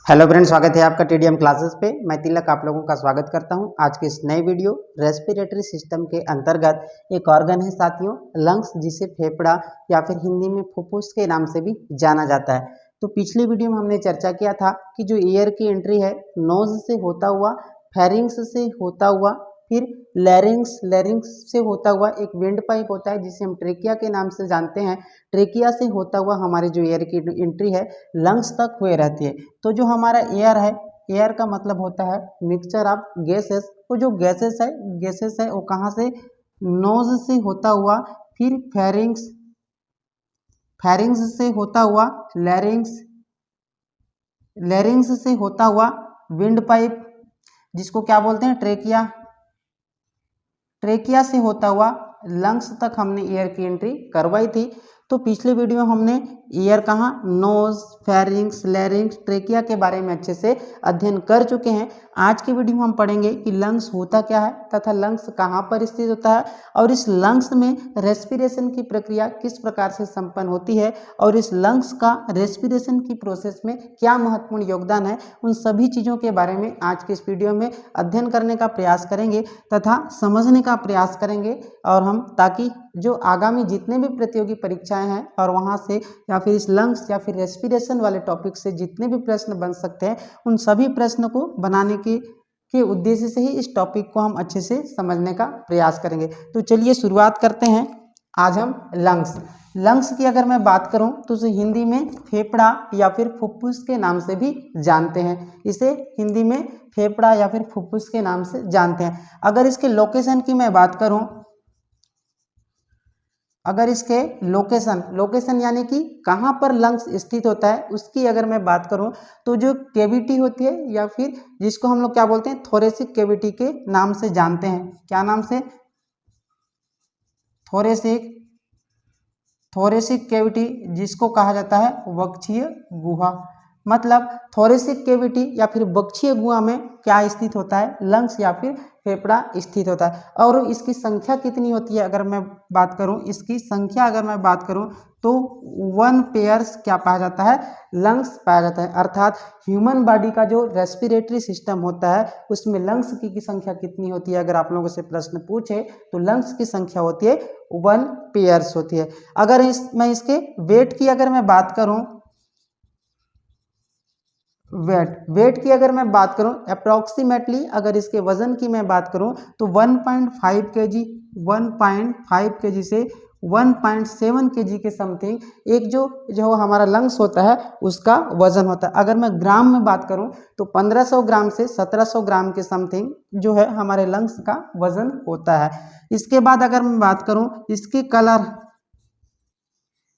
Hello friends, स्वागत है आपका टीडीएम क्लासेस पे। मैं तिलक आप लोगों का स्वागत करता हूं। आज के इस नए वीडियो रेस्पिरेटरी सिस्टम के अंतर्गत एक ऑर्गन है साथियों, लंग्स, जिसे फेफड़ा या फिर हिंदी में फुफ्फुस के नाम से भी जाना जाता है। तो पिछले वीडियो में हमने चर्चा किया था कि जो एयर की एंट्री है नोज से होता हुआ, फेरिंग्स से होता हुआ, फिर लैरिंग्स से होता हुआ एक विंड पाइप होता है जिसे हम ट्रेकिया के नाम से जानते हैं। ट्रेकिया से होता हुआ हमारी जो एयर की एंट्री है लंग्स तक हुए रहती है। तो जो हमारा एयर है, एयर का मतलब होता है मिक्सचर ऑफ गैसेस। तो जो गैसेस है वो कहाँ से, नोज से होता हुआ, फिर फेरिंग्स से होता हुआ, लैरिंग्स से होता हुआ, विंड पाइप जिसको क्या बोलते हैं, ट्रेकिया से होता हुआ लंग्स तक हमने एयर की एंट्री करवाई थी। तो पिछले वीडियो में हमने एयर कहाँ, नोज, फेरिंग्स, लैरिंग्स, ट्रेकिया के बारे में अच्छे से अध्ययन कर चुके हैं। आज के वीडियो में हम पढ़ेंगे कि लंग्स होता क्या है तथा लंग्स कहाँ पर स्थित होता है और इस लंग्स में रेस्पिरेशन की प्रक्रिया किस प्रकार से संपन्न होती है और इस लंग्स का रेस्पिरेशन की प्रोसेस में क्या महत्वपूर्ण योगदान है। उन सभी चीज़ों के बारे में आज के इस वीडियो में अध्ययन करने का प्रयास करेंगे तथा समझने का प्रयास करेंगे, और हम ताकि जो आगामी जितने भी प्रतियोगी परीक्षाएं हैं और वहां से या फिर इस लंग्स या फिर रेस्पिरेशन वाले टॉपिक से जितने भी प्रश्न बन सकते हैं उन सभी प्रश्न को बनाने के उद्देश्य से ही इस टॉपिक को हम अच्छे से समझने का प्रयास करेंगे। तो चलिए शुरुआत करते हैं। आज हम लंग्स की अगर मैं बात करूं तो उसे हिंदी में फेफड़ा या फिर फुफ्फुस के नाम से भी जानते हैं। इसे हिंदी में फेफड़ा या फिर फुफ्फुस के नाम से जानते हैं। अगर इसके लोकेशन की मैं बात करूं, अगर इसके लोकेशन यानी कि कहाँ पर लंग्स स्थित होता है उसकी अगर मैं बात करूं तो जो कैविटी होती है या फिर जिसको हम लोग क्या बोलते हैं, थोरेसिक कैविटी के नाम से जानते हैं। क्या नाम से, थोरेसिक कैविटी, जिसको कहा जाता है वक्षीय गुहा। मतलब थोरेसिक कैविटी या फिर वक्षीय गुहा में क्या स्थित होता है, लंग्स या फिर फेफड़ा स्थित होता है। और इसकी संख्या कितनी होती है अगर मैं बात करूं, इसकी संख्या अगर मैं बात करूं तो 1 पेयर्स क्या पाया जाता है, लंग्स पाया जाता है। अर्थात ह्यूमन बॉडी का जो रेस्पिरेटरी सिस्टम होता है उसमें लंग्स की संख्या कितनी होती है, अगर आप लोगों से प्रश्न पूछे तो लंग्स की संख्या होती है 1 पेयर्स होती है। अगर मैं इसके वेट की अगर मैं बात करूं, वेट की अगर मैं बात करूं अप्रोक्सीमेटली, अगर इसके वजन की मैं बात करूं तो 1.5 केजी, 1.5 केजी से 1.7 केजी के समथिंग एक जो हमारा लंग्स होता है उसका वजन होता है। अगर मैं ग्राम में बात करूं तो 1500 ग्राम से 1700 ग्राम के समथिंग जो है हमारे लंग्स का वजन होता है। इसके बाद अगर मैं बात करूं इसके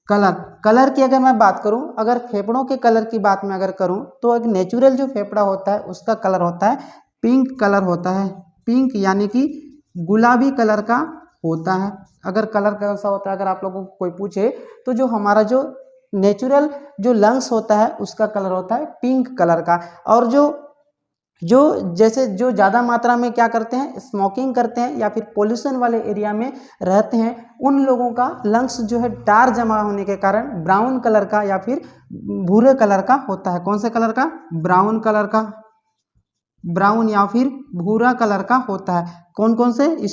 कलर की अगर मैं बात करूं, अगर फेफड़ों के कलर की बात मैं अगर करूं तो एक नेचुरल जो फेफड़ा होता है उसका कलर होता है पिंक कलर होता है। पिंक यानी कि गुलाबी कलर का होता है। अगर कलर कैसा होता है अगर आप लोगों को कोई पूछे तो जो हमारा जो नेचुरल जो लंग्स होता है उसका कलर होता है पिंक कलर का। और जैसे जो ज़्यादा मात्रा में क्या करते हैं, स्मोकिंग करते हैं या फिर पोल्यूशन वाले एरिया में रहते हैं, उन लोगों का लंग्स जो है टार जमा होने के कारण ब्राउन कलर का या फिर भूरे कलर का होता है। कौन से कलर का, ब्राउन या फिर भूरा कलर का होता है। कौन कौन से,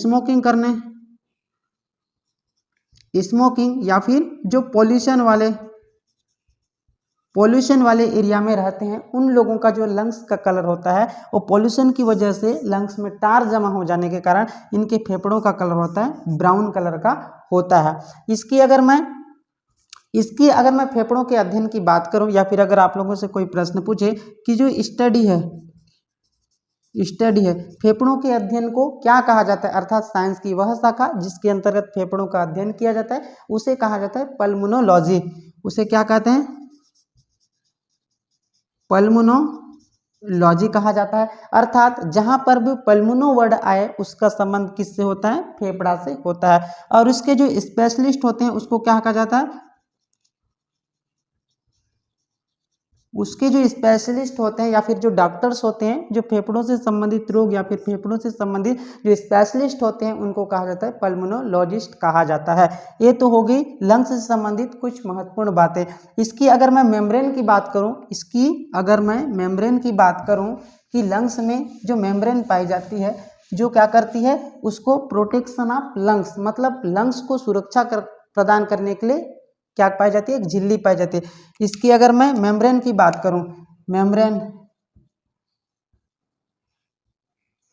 स्मोकिंग या फिर जो पोल्यूशन वाले एरिया में रहते हैं उन लोगों का जो लंग्स का कलर होता है वो पोल्यूशन की वजह से लंग्स में टार जमा हो जाने के कारण इनके फेफड़ों का कलर होता है ब्राउन कलर का होता है। इसकी अगर मैं फेफड़ों के अध्ययन की बात करूं या फिर अगर आप लोगों से कोई प्रश्न पूछे कि जो स्टडी है फेफड़ों के अध्ययन को क्या कहा जाता है, अर्थात साइंस की वह शाखा जिसके अंतर्गत फेफड़ों का अध्ययन किया जाता है उसे कहा जाता है पल्मोनोलॉजी। उसे क्या कहते हैं, पल्मोनोलॉजी कहा जाता है। अर्थात जहां पर भी पल्मोनो वर्ड आए उसका संबंध किससे होता है, फेफड़ा से होता है। और इसके जो स्पेशलिस्ट होते हैं उसको क्या कहा जाता है, उसके जो स्पेशलिस्ट होते हैं या फिर जो डॉक्टर्स होते हैं, जो फेफड़ों से संबंधित रोग या फिर फेफड़ों से संबंधित जो स्पेशलिस्ट होते हैं उनको कहा जाता है पल्मोनोलॉजिस्ट कहा जाता है। ये तो हो गई लंग्स से संबंधित कुछ महत्वपूर्ण बातें। इसकी अगर मैं मेम्ब्रेन की बात करूं, कि लंग्स में जो मेम्ब्रेन पाई जाती है, जो क्या करती है, उसको प्रोटेक्शन ऑफ लंग्स, मतलब लंग्स को सुरक्षा प्रदान करने के लिए क्या पाई जाती है, एक झिल्ली पाई जाती है। इसकी अगर मैं मेम्ब्रेन की बात करूं,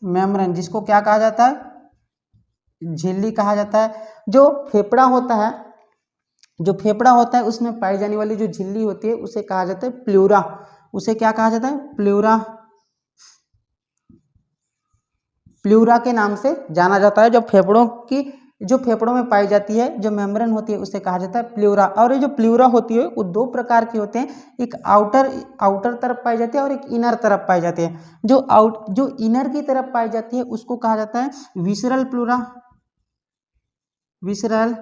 मेम्ब्रेन जिसको क्या कहा जाता है, झिल्ली कहा जाता है। जो फेफड़ा होता है उसमें पाई जाने वाली जो झिल्ली होती है उसे कहा जाता है प्लूरा। उसे क्या कहा जाता है, प्लूरा के नाम से जाना जाता है। जो फेफड़ों में पाई जाती है जो मेम्ब्रेन होती है उसे कहा जाता है प्लूरा। और ये जो प्लूरा होती है वो दो प्रकार की होते हैं, एक आउटर तरफ पाई जाती है और एक इनर तरफ पाई जाती है। जो इनर की तरफ पाई जाती है उसको कहा जाता है विसरल प्लूरा, विसरल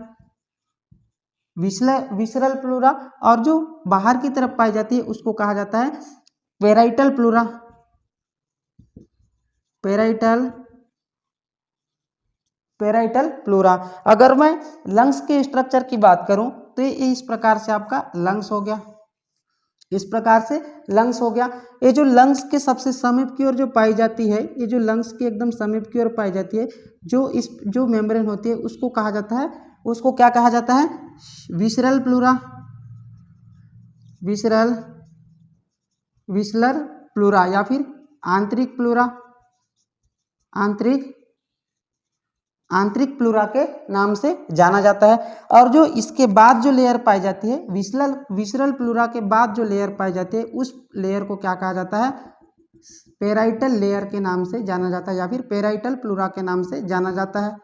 प्लूरा। और जो बाहर की तरफ पाई जाती है उसको कहा जाता है पेराइटल प्लूरा, पेराइटल प्लूरा। अगर मैं लंग्स के स्ट्रक्चर की बात करूं तो ये इस प्रकार से आपका लंग्स हो गया, ये जो लंग्स के सबसे समीप की ओर जो पाई जाती है, ये जो लंग्स के एकदम समीप की ओर पाई जाती है, जो मेम्ब्रेन होती है उसको कहा जाता है, उसको क्या कहा जाता है, विसरल प्लूरा, विसलर प्लूरा या फिर आंतरिक प्लूरा, आंतरिक प्लूरा के नाम से जाना जाता है। और जो इसके बाद जो लेयर पाई जाती है, विसरल प्लूरा के बाद जो लेयर पाई जाती है उस लेयर को क्या कहा जाता है, पेराइटल लेयर के नाम से जाना जाता है या फिर पेराइटल प्लूरा के नाम से जाना जाता है।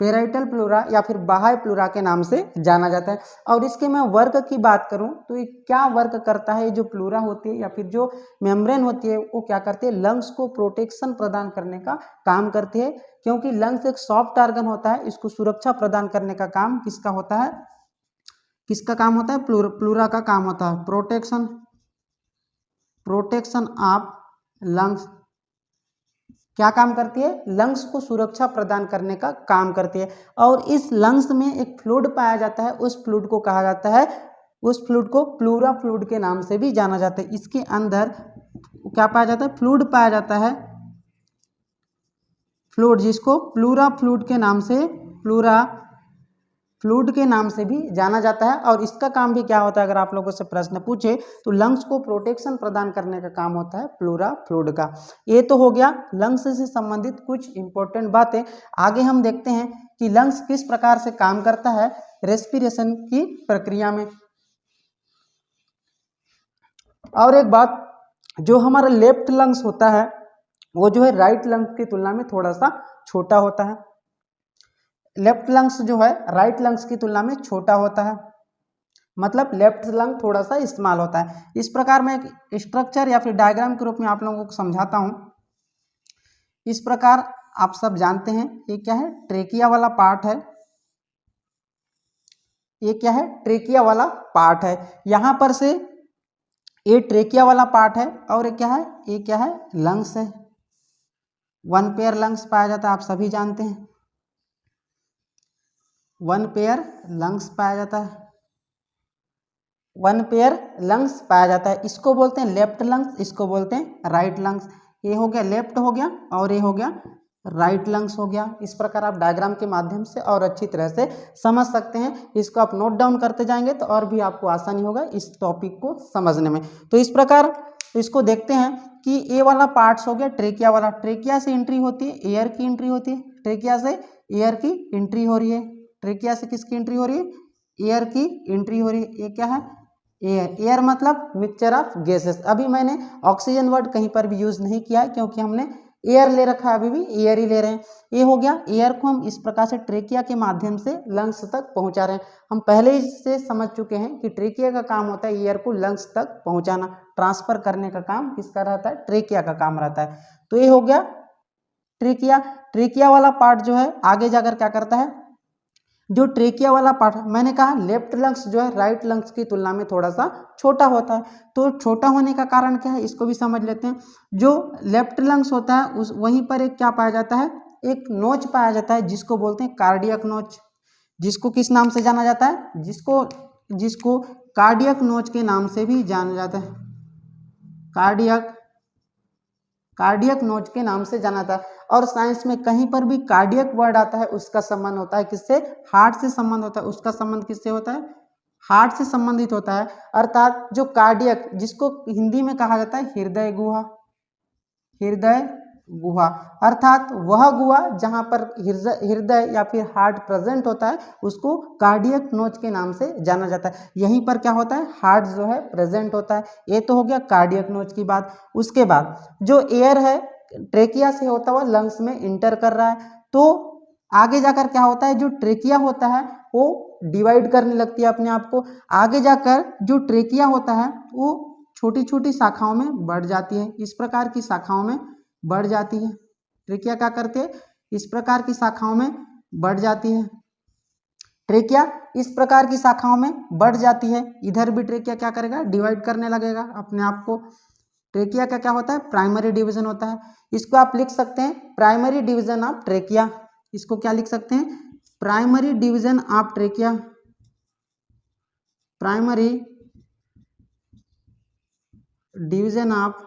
पेराइटल प्लूरा या फिर बाह्य प्लूरा के नाम से जाना जाता है। और इसके मैं वर्क की बात करूं तो ये क्या वर्क करता है, जो प्लूरा होती है या फिर जो मेम्ब्रेन होती है वो क्या करती है, लंग्स को प्रोटेक्शन प्रदान करने का काम करती है। क्योंकि लंग्स एक सॉफ्ट ऑर्गन होता है, इसको सुरक्षा प्रदान करने का काम किसका होता है, प्लूरा का काम होता है। प्रोटेक्शन ऑफ लंग्स क्या काम करती है, लंग्स को सुरक्षा प्रदान करने का काम करती है। और इस लंग्स में एक फ्लूइड पाया जाता है, उस फ्लूइड को कहा जाता है, उस फ्लूइड को प्लूरा फ्लूइड के नाम से भी जाना जाता है। इसके अंदर क्या पाया जाता है, फ्लूइड पाया जाता है, फ्लूइड जिसको प्लूरा फ्लूइड के नाम से भी जाना जाता है। और इसका काम भी क्या होता है, अगर आप लोगों से प्रश्न पूछे तो लंग्स को प्रोटेक्शन प्रदान करने का काम होता है प्लूरा फ्लूइड का। ये तो हो गया लंग्स से संबंधित कुछ इंपॉर्टेंट बातें। आगे हम देखते हैं कि लंग्स किस प्रकार से काम करता है रेस्पिरेशन की प्रक्रिया में। और एक बात, जो हमारा लेफ्ट लंग्स होता है वो जो है राइट लंग्स की तुलना में थोड़ा सा छोटा होता है। लेफ्ट लंग्स जो है राइट लंग्स की तुलना में छोटा होता है, मतलब लेफ्ट लंग थोड़ा सा स्मॉल होता है। इस प्रकार मैं एक स्ट्रक्चर या फिर डायग्राम के रूप में आप लोगों को समझाता हूं। इस प्रकार आप सब जानते हैं ये क्या है, ट्रेकिया वाला पार्ट है, ये क्या है, ट्रेकिया वाला पार्ट है। यहां पर से ये ट्रेकिया वाला पार्ट है और ये क्या है, लंग्स है। वन पेयर लंग्स पाया जाता है, आप सभी जानते हैं, वन पेयर लंग्स पाया जाता है, इसको बोलते हैं लेफ्ट लंग्स, इसको बोलते हैं राइट लंग्स। ये हो गया लेफ्ट हो गया और ये हो गया राइट लंग्स हो गया। इस प्रकार आप डायग्राम के माध्यम से और अच्छी तरह से समझ सकते हैं। इसको आप नोट डाउन करते जाएंगे तो और भी आपको आसानी होगा इस टॉपिक को समझने में। तो इस प्रकार इसको देखते हैं कि ये वाला पार्ट्स हो गया ट्रेकिया वाला, ट्रेकिया से एंट्री होती है, एयर की एंट्री होती है, ट्रेकिया से एयर की एंट्री हो रही है, ट्रेकिया से किसकी एंट्री हो रही है, एयर की एंट्री हो रही है। ये क्या है, एयर मतलब मिक्सचर ऑफ गैसेस। अभी मैंने ऑक्सीजन वर्ड कहीं पर भी यूज नहीं किया है क्योंकि हमने एयर ले रखा है, अभी भी एयर ही ले रहे हैं। ये हो गया, एयर को हम इस प्रकार से ट्रेकिया के माध्यम से लंग्स तक पहुंचा रहे हैं। हम पहले ही से समझ चुके हैं कि ट्रेकिया का काम होता है एयर को लंग्स तक पहुंचाना, ट्रांसफर करने का काम किसका रहता है, ट्रेकिया का काम रहता है। तो ये हो गया ट्रेकिया। ट्रेकिया वाला पार्ट जो है आगे जाकर क्या करता है, जो ट्रेकिया वाला पार्ट, मैंने कहा लेफ्ट लंग्स जो है राइट लंग्स की तुलना में थोड़ा सा छोटा होता है। तो छोटा होने का कारण क्या है, इसको भी समझ लेते हैं। जो लेफ्ट लंग्स होता है उस वहीं पर एक क्या पाया जाता है, एक नोच पाया जाता है जिसको बोलते हैं कार्डियक नोच। जिसको किस नाम से जाना जाता है, जिसको कार्डियक नोच के नाम से भी जाना जाता है। कार्डियक नोच के नाम से जाना जाता है। और साइंस में कहीं पर भी कार्डियक वर्ड आता है उसका संबंध होता है किससे, हार्ट से संबंध होता है। उसका संबंध किससे होता है, हार्ट से संबंधित होता है। अर्थात जो कार्डियक, जिसको हिंदी में कहा जाता है हृदय गुहा, अर्थात वह गुहा जहां पर हृदय या फिर हार्ट प्रेजेंट होता है उसको कार्डियक नोच के नाम से जाना जाता है। यहीं पर क्या होता है, हार्ट जो है प्रेजेंट होता है। ये तो हो गया कार्डियक नोच की बात। उसके बाद जो एयर है ट्रेकिया से होता हुआ लंग्स में इंटर कर रहा है, तो आगे जाकर क्या होता है, जो ट्रेकिया होता है वो डिवाइड करने लगती है अपने आप को। आगे जाकर जो ट्रेकिया होता है वो छोटी छोटी शाखाओं में बढ़ जाती है। इस प्रकार की शाखाओं में बढ़ जाती है। ट्रेकिया क्या करते हैं, इस प्रकार की शाखाओं में बढ़ जाती है। ट्रेकिया इस प्रकार की शाखाओं में बढ़ जाती है। इधर भी ट्रेकिया क्या करेगा, डिवाइड करने लगेगा अपने आप को। ट्रेकिया का क्या होता है, प्राइमरी डिवीजन होता है। इसको आप लिख सकते हैं प्राइमरी डिवीजन ऑफ ट्रेकिया। इसको क्या लिख सकते हैं, primary division of trachea. Primary division of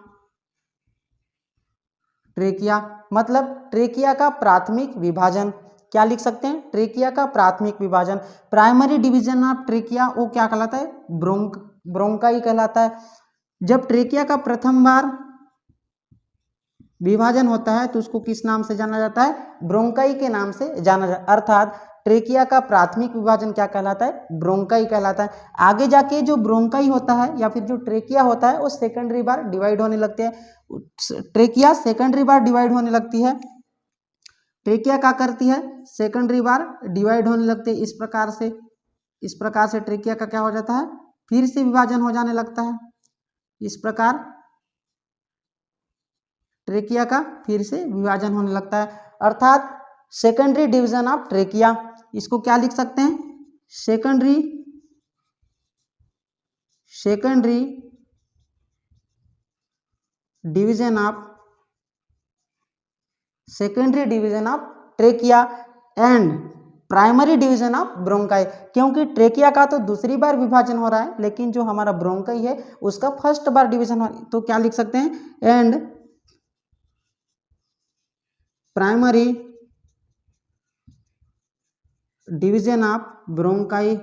trachea मतलब ट्रेकिया का प्राथमिक विभाजन। क्या लिख सकते हैं, ट्रेकिया का प्राथमिक विभाजन। प्राइमरी डिवीजन ऑफ ट्रेकिया वो क्या कहलाता है, ब्रोंकाई कहलाता है। जब ट्रेकिया का प्रथम बार विभाजन होता है तो उसको किस नाम से जाना जाता है, ब्रोंकाई के नाम से जाना जाता है। अर्थात ट्रेकिया का प्राथमिक विभाजन क्या कहलाता है, ब्रोंकाई कहलाता है। आगे जाके जो ब्रोंकाई होता है या फिर जो ट्रेकिया होता है वो सेकेंडरी बार डिवाइड होने लगते हैं। ट्रेकिया सेकेंडरी बार डिवाइड होने लगती है। ट्रेकिया क्या करती है, सेकेंडरी बार डिवाइड होने लगती है। इस प्रकार से ट्रेकिया का क्या हो जाता है, फिर से विभाजन हो जाने लगता है। इस प्रकार ट्रेकिया का फिर से विभाजन होने लगता है। अर्थात सेकेंडरी डिवीजन ऑफ ट्रेकिया, इसको क्या लिख सकते हैं, secondary division of trachea and primary division of bronchi. क्योंकि ट्रेकिया का तो दूसरी बार विभाजन हो रहा है, लेकिन जो हमारा ब्रोंकाई है उसका फर्स्ट बार डिवीजन हो, तो क्या लिख सकते हैं, and primary division of bronchi.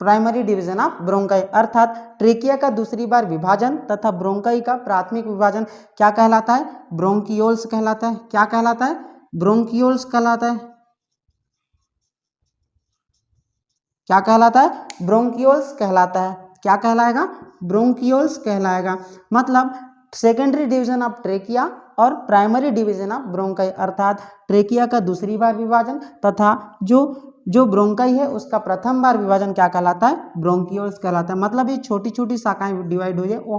Primary division of bronchi अर्थात ट्रेकिया का दूसरी बार विभाजन तथा ब्रोंकाई का प्राथमिक विभाजन क्या कहलाता है, ब्रोंकियोल्स कहलाता है। क्या कहलाता है, ब्रोंकियोल्स कहलाता है। क्या कहलाता है, ब्रोंकियोल्स कहलाता है। क्या कहलाएगा, ब्रोंकियोल्स कहलाएगा। मतलब सेकेंडरी डिवीजन ऑफ ट्रेकिया और प्राइमरी डिवीजन ऑफ ब्रोंकाई, अर्थात ट्रेकिया का दूसरी बार विभाजन तथा जो ब्रोंकाई है उसका प्रथम बार विभाजन क्या कहलाता है, ब्रोंकियोल्स कहलाता है। मतलब ये छोटी छोटी शाखाएं डिवाइड हुई है, वो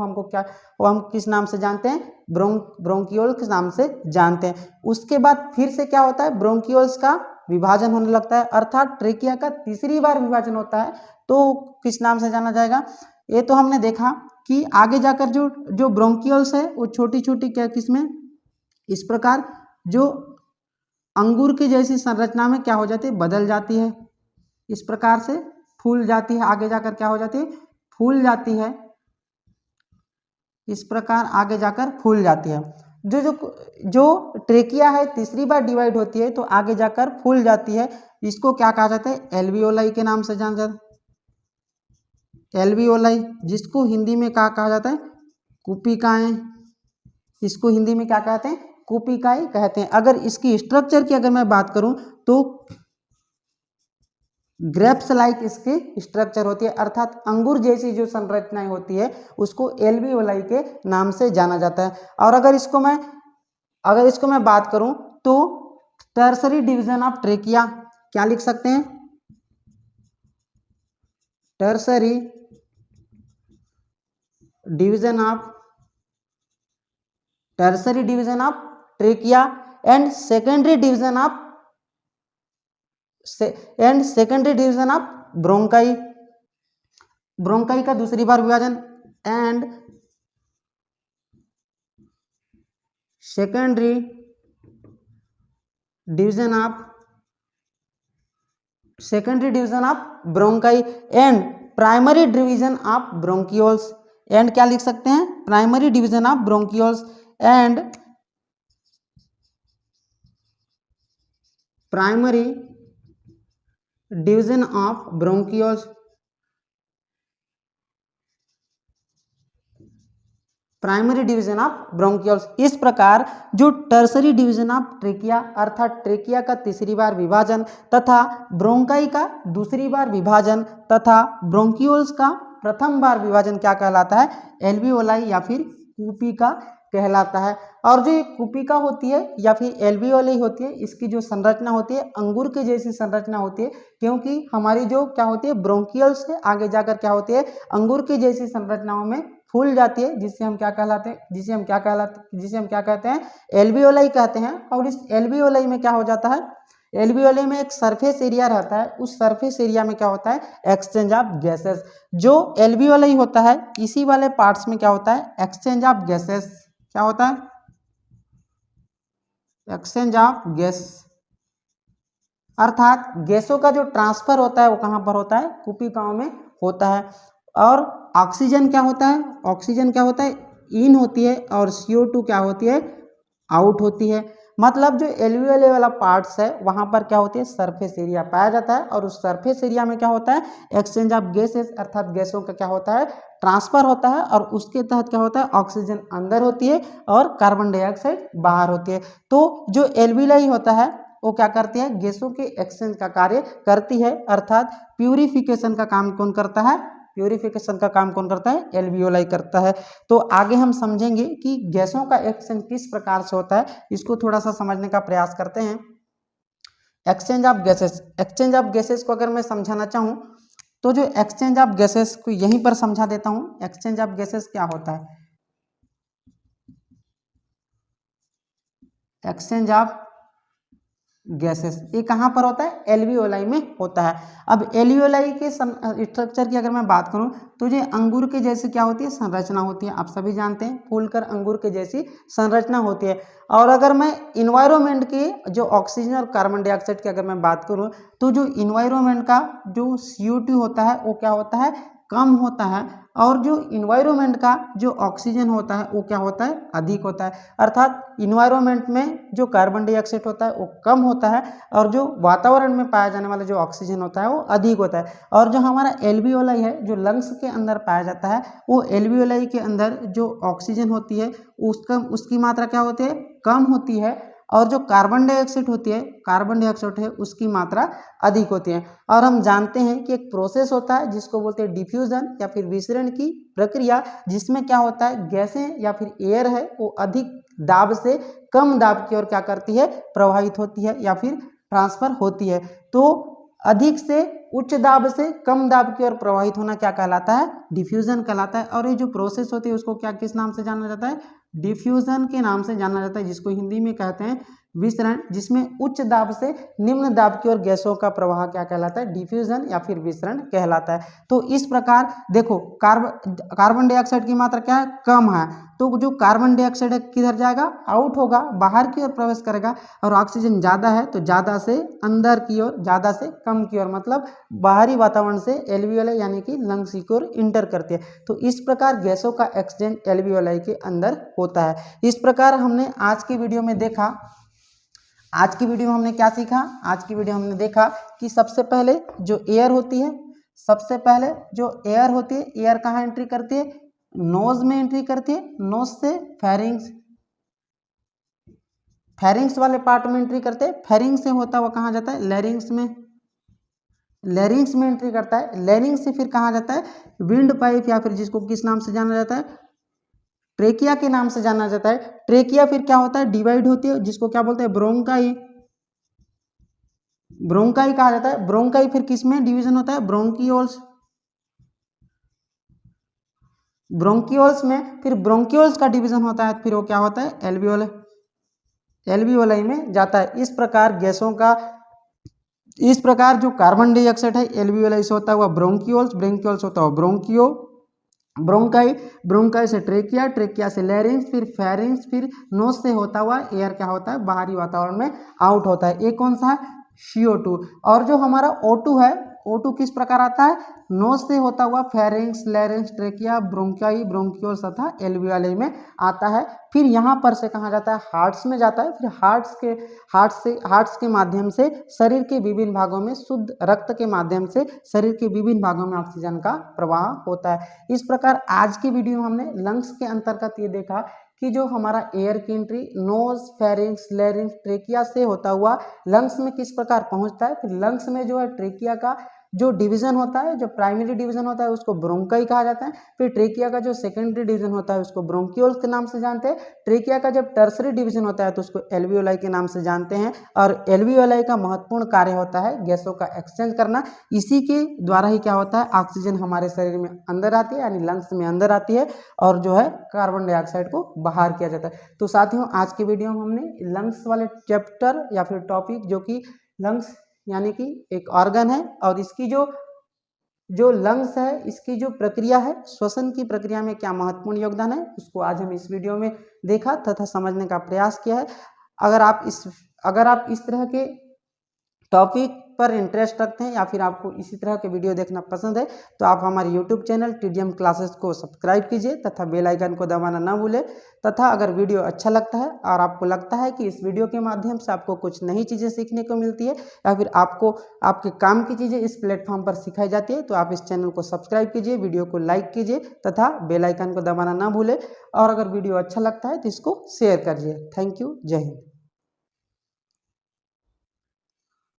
हम किस नाम से जानते हैं, ब्रोंकियोल के नाम से जानते हैं। उसके बाद फिर से क्या होता है, ब्रोंकियोल्स का विभाजन होने लगता है। अर्थात ट्रेकिया का तीसरी बार विभाजन होता है तो किस नाम से जाना जाएगा। ये तो हमने देखा कि आगे जाकर जो ब्रोंकियोल्स है वो छोटी छोटी क्या किसमें, इस प्रकार जो अंगूर की जैसी संरचना में क्या हो जाती है, बदल जाती है। इस प्रकार से फूल जाती है, आगे जाकर क्या हो जाती है, फूल जाती है। इस प्रकार आगे जाकर फूल जाती है। जो ट्रेकिया है तीसरी बार डिवाइड होती है तो आगे जाकर फूल जाती है। इसको क्या कहा जाता है, एल्वियोलाई के नाम से जाना जाता है। एल्वियोलाई, जिसको हिंदी में क्या कहा जाता है, कुपिकाएं। इसको हिंदी में क्या कहते हैं, कुपिकाएं कहते हैं। अगर इसकी स्ट्रक्चर की अगर मैं बात करूं तो ग्रेप्स लाइक इसकी स्ट्रक्चर होती है, अर्थात अंगूर जैसी जो संरचनाएं होती है उसको एल्वियोलाई के नाम से जाना जाता है। और अगर इसको मैं बात करूं तो टर्सरी डिवीजन ऑफ ट्रेकिया, क्या लिख सकते हैं, tertiary division of trachea and secondary division of and secondary division of bronchi, bronchi का दूसरी बार विभाजन, and secondary division of bronchi and primary division of bronchioles, and क्या लिख सकते हैं, primary division of bronchioles and primary division of bronchioles, primary division of bronchioles. इस प्रकार जो टर्सरी डिवीजन ऑफ ट्रेकिया अर्थात ट्रेकिया का तीसरी बार विभाजन तथा ब्रोंकाई का दूसरी बार विभाजन तथा ब्रोंकियोल्स का प्रथम बार विभाजन क्या कहलाता है, एल्वियोलाई या फिर कूपिका कहलाता है। और जो ये कूपिका होती है या फिर एल्वियोलाई होती है, इसकी जो संरचना होती है अंगूर के जैसी संरचना होती है, क्योंकि हमारी जो क्या होती है ब्रोंकियल्स है आगे जाकर क्या होती है अंगूर की जैसी संरचनाओं में फूल जाती है, जिसे हम क्या कहते हैं एल्वियोलाई कहते हैं। और इस एल्वियोलाई में क्या हो जाता है, एल्वियोलाई में एक सरफेस एरिया रहता है, उस सरफेस एरिया में क्या होता है एक्सचेंज ऑफ गैसेस। जो एल्वियोलाई होता है इसी वाले पार्ट्स में क्या होता है एक्सचेंज ऑफ गैसेस, क्या होता है एक्सचेंज ऑफ गैस, अर्थात गैसों का जो ट्रांसफर होता है वो कहाँ पर होता है कूपिकाओं में होता है। और ऑक्सीजन क्या होता है, ऑक्सीजन क्या होता है इन होती है और CO2 क्या होती है आउट होती है। मतलब जो एल्वियोलाई वाला पार्ट्स है वहां पर क्या होती है सरफेस एरिया पाया जाता है, और उस सरफेस एरिया में क्या होता है एक्सचेंज ऑफ गैसेस अर्थात गैसों का क्या होता है ट्रांसफर होता है, और उसके तहत क्या होता है ऑक्सीजन अंदर होती है और कार्बन डाइऑक्साइड बाहर होती है। तो जो एल्वियोलाई होता है वो क्या करती है गैसों के एक्सचेंज का कार्य करती है, अर्थात प्यूरिफिकेशन का काम कौन करता है, प्यूरिफिकेशन का काम कौन करता है एल्वियोलाई करता है। तो आगे हम समझेंगे कि गैसों का एक्सचेंज किस प्रकार से होता है, इसको थोड़ा सा समझने का प्रयास करते हैं। Exchange of gases, exchange of gases को अगर मैं समझाना चाहूँ तो जो एक्सचेंज ऑफ गैसेस को यहीं पर समझा देता हूँ। एक्सचेंज ऑफ गैसेस क्या होता है, एक्सचेंज ऑफ गैसेस ये कहाँ पर होता है एल्वियोलाई में होता है। अब एल्वियोलाई के स्ट्रक्चर की अगर मैं बात करूं तो ये अंगूर के जैसे क्या होती है संरचना होती है, आप सभी जानते हैं फूलकर अंगूर के जैसी संरचना होती है। और अगर मैं इन्वायरमेंट के जो ऑक्सीजन और कार्बन डाइऑक्साइड की अगर मैं बात करूं तो जो इन्वायरमेंट का जो CO2 होता है वो क्या होता है कम होता है, और जो इन्वायरमेंट का जो ऑक्सीजन होता है वो क्या होता है अधिक होता है। अर्थात इन्वायरमेंट में जो कार्बन डाइऑक्साइड होता है वो कम होता है, और जो वातावरण में पाया जाने वाला जो ऑक्सीजन होता है वो अधिक होता है। और जो हमारा एल्वियोलाई है जो लंग्स के अंदर पाया जाता है, वो एल्वियोलाई के अंदर जो ऑक्सीजन होती है उसकी मात्रा क्या होती है कम होती है, और जो कार्बन डाइऑक्साइड होती है उसकी मात्रा अधिक होती है। और हम जानते हैं कि एक प्रोसेस होता है जिसको बोलते हैं डिफ्यूजन या फिर विसरण की प्रक्रिया, जिसमें क्या होता है गैसें या फिर एयर है वो अधिक दाब से कम दाब की ओर क्या करती है प्रवाहित होती है या फिर ट्रांसफर होती है। तो अधिक से उच्च दाब से कम दाब की ओर प्रवाहित होना क्या कहलाता है डिफ्यूजन कहलाता है। और ये जो प्रोसेस होती है उसको क्या किस नाम से जाना जाता है डिफ्यूजन के नाम से जाना जाता है, जिसको हिंदी में कहते हैं विसरण, जिसमें उच्च दाब से निम्न दाब की ओर गैसों का प्रवाह क्या कहलाता है डिफ्यूजन या फिर विसरण कहलाता है। तो इस प्रकार देखो कार्बन डाइऑक्साइड की मात्रा क्या है कम है, तो जो कार्बन डाइऑक्साइड है किधर जाएगा आउट होगा बाहर की ओर प्रवेश करेगा, और ऑक्सीजन ज़्यादा है तो ज़्यादा से अंदर की ओर ज़्यादा से कम की ओर, मतलब बाहरी वातावरण से एल्वियोलाई यानी कि लंग्स की ओर इंटर करती है। तो इस प्रकार गैसों का एक्सचेंज एल्वियोलाई के अंदर होता है। इस प्रकार हमने आज की वीडियो में देखा, आज की वीडियो में हमने क्या सीखा, आज की वीडियो हमने देखा कि सबसे पहले जो एयर होती है, सबसे पहले जो एयर होती है एयर कहाँ एंट्री करती है नोज में एंट्री करती है, नोज से फेरिंग्स वाले पार्ट में एंट्री करते हैं, फेरिंग्स से होता हुआ कहाँ जाता है लैरिंग्स में एंट्री करता है, लैरिंग्स से फिर कहाँ जाता है विंड पाइप या फिर जिसको किस नाम से जाना जाता है ट्रेकिया के नाम से जाना जाता है। ट्रेकिया फिर क्या होता है डिवाइड होती है जिसको क्या बोलते हैं ब्रोंकाई कहा जाता है। ब्रोंकाई फिर किस में डिवीजन होता है ब्रोंकियोल्स में, फिर ब्रोंकियोल्स का डिवीजन होता है, फिर वो क्या होता है एल्वियोलाई में जाता है। इस प्रकार गैसों का इस प्रकार जो कार्बन डाइऑक्साइड है एल्वियोलाई से होता हुआ ब्रोंकियोल्स, ब्रोंकियोल्स होता हुआ ब्रोंकियो, ब्रोंकाई, ब्रोंकाई से ट्रेकिया, ट्रेकिया से लैरिंग्स, फिर फेरिंग्स, फिर नोज से होता हुआ एयर क्या होता है बाहरी वातावरण में आउट होता है। ये कौन सा है CO2। और जो हमारा O2 है, O2 किस प्रकार आता है नोज से होता हुआ pharynx, larynx, trachea, bronchi, bronchioles तथा एल्वियोलाई में आता है। फिर यहाँ पर से कहाँ जाता है हार्ट्स में जाता है। फिर हार्ट्स के माध्यम से शरीर के विभिन्न भागों में शुद्ध रक्त के माध्यम से शरीर के विभिन्न भागों में ऑक्सीजन का प्रवाह होता है। इस प्रकार आज की वीडियो में हमने लंग्स के अंतर्गत ये देखा कि जो हमारा एयर की entry nose, pharynx, larynx, trachea से होता हुआ लंग्स में किस प्रकार पहुंचता है। फिर लंग्स में जो है ट्रेकिया का जो डिवीजन होता है, जो प्राइमरी डिवीजन होता है उसको ब्रोंकाई कहा जाता है। फिर ट्रेकिया का जो सेकेंडरी डिवीजन होता है उसको ब्रोंकियोल्स के नाम से जानते हैं। ट्रेकिया का जब टर्सरी डिवीजन होता है तो उसको एल्वियोलाई के नाम से जानते हैं। और एल्वियोलाई का महत्वपूर्ण कार्य होता है गैसों का एक्सचेंज करना। इसी के द्वारा ही क्या होता है ऑक्सीजन हमारे शरीर में अंदर आती है, यानी लंग्स में अंदर आती है, और जो है कार्बन डाइऑक्साइड को बाहर किया जाता है। तो साथियों आज की वीडियो में हमने लंग्स वाले चैप्टर या फिर टॉपिक, जो कि लंग्स यानी कि एक ऑर्गन है और इसकी जो लंग्स है इसकी जो प्रक्रिया है श्वसन की प्रक्रिया में क्या महत्वपूर्ण योगदान है, उसको आज हम इस वीडियो में देखा तथा समझने का प्रयास किया है। अगर आप इस तरह के टॉपिक पर इंटरेस्ट रखते हैं या फिर आपको इसी तरह के वीडियो देखना पसंद है तो आप हमारे YouTube चैनल TDM क्लासेस को सब्सक्राइब कीजिए तथा बेल आइकन को दबाना ना भूलें। तथा अगर वीडियो अच्छा लगता है और आपको लगता है कि इस वीडियो के माध्यम से आपको कुछ नई चीज़ें सीखने को मिलती है या फिर आपको आपके काम की चीज़ें इस प्लेटफॉर्म पर सिखाई जाती है तो आप इस चैनल को सब्सक्राइब कीजिए, वीडियो को लाइक कीजिए तथा बेल आइकन को दबाना ना भूलें। और अगर वीडियो अच्छा लगता है तो इसको शेयर करिए। थैंक यू, जय हिंद।